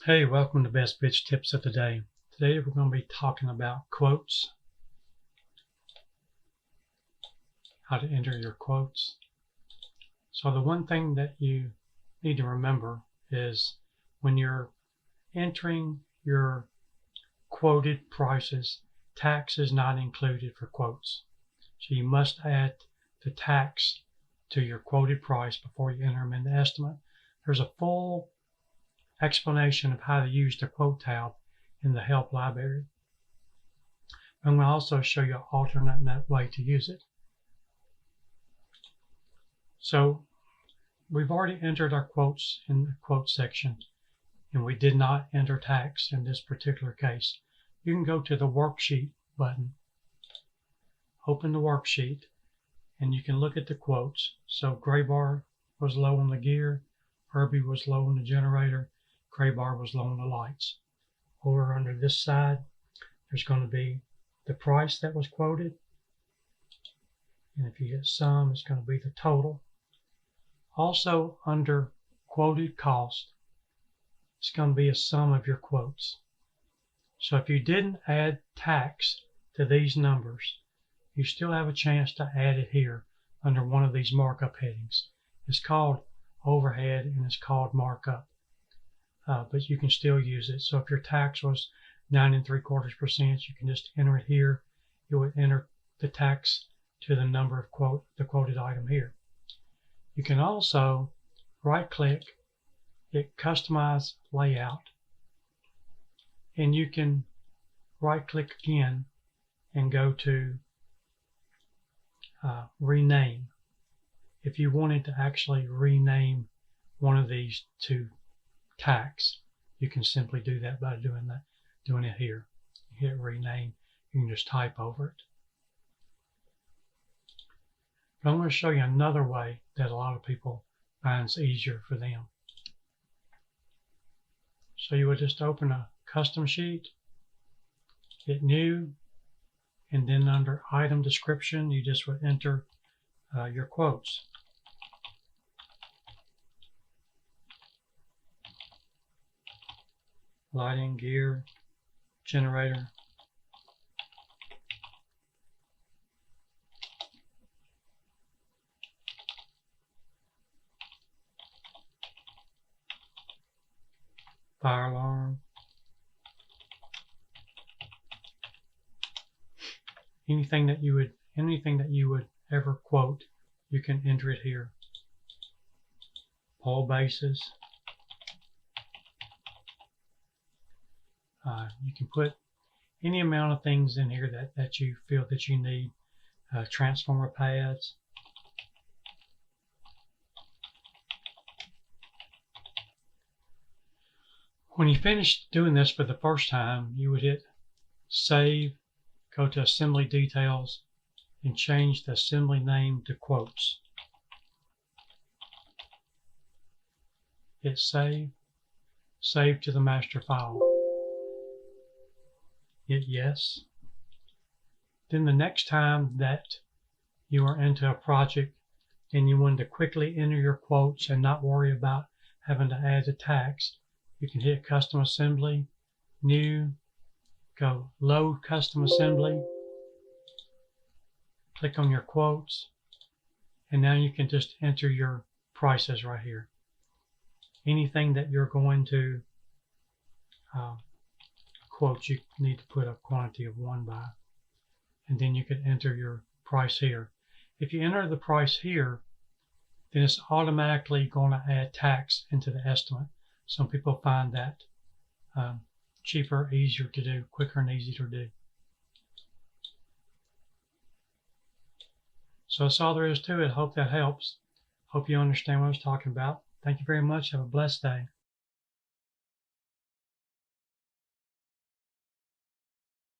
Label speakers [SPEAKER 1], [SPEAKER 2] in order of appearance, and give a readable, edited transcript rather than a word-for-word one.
[SPEAKER 1] Hey, welcome to Best Bitch Tips of the Day. Today we're going to be talking about quotes, how to enter your quotes. So the one thing that you need to remember is when you're entering your quoted prices, tax is not included for quotes. So you must add the tax to your quoted price before you enter them in the estimate. There's a full explanation of how to use the quote tab in the help library. I'm going to also show you an alternate way to use it. So we've already entered our quotes in the quote section, and we did not enter tax in this particular case. You can go to the worksheet button, open the worksheet, and you can look at the quotes. So Graybar was low on the gear, Herbie was low on the generator, Graybar was low on the lights. Over under this side, there's going to be the price that was quoted, and if you hit sum, it's going to be the total. Also under quoted cost, it's going to be a sum of your quotes. So if you didn't add tax to these numbers, you still have a chance to add it here under one of these markup headings. It's called overhead and it's called markup, but you can still use it. So if your tax was 9 3/4%, you can just enter it here. You would enter the tax to the number of the quoted item here. You can also right click, hit customize layout, and you can right click again and go to rename. If you wanted to actually rename one of these to tax, you can simply do that by doing it here. You hit rename, you can just type over it. But I'm going to show you another way that a lot of people finds easier for them. So you would just open a custom sheet, hit new, and then under item description, you just would enter your quotes. Lighting, gear, generator. Fire alarm. Anything that you would ever quote, you can enter it here. Pole bases. You can put any amount of things in here that you feel that you need. Transformer pads. When you finish doing this for the first time, you would hit save, go to assembly details, and change the assembly name to quotes. Hit save, save to the master file. Hit yes. Then the next time that you are into a project and you want to quickly enter your quotes and not worry about having to add the tax, you can hit custom assembly, new, go load custom assembly, click on your quotes, and now you can just enter your prices right here. Anything that you're going to quote, you need to put a quantity of 1 by, and then you can enter your price here. If you enter the price here, then it's automatically going to add tax into the estimate. Some people find that cheaper, easier to do, quicker and easier to do. So that's all there is to it. Hope that helps. Hope you understand what I was talking about. Thank you very much. Have a blessed day.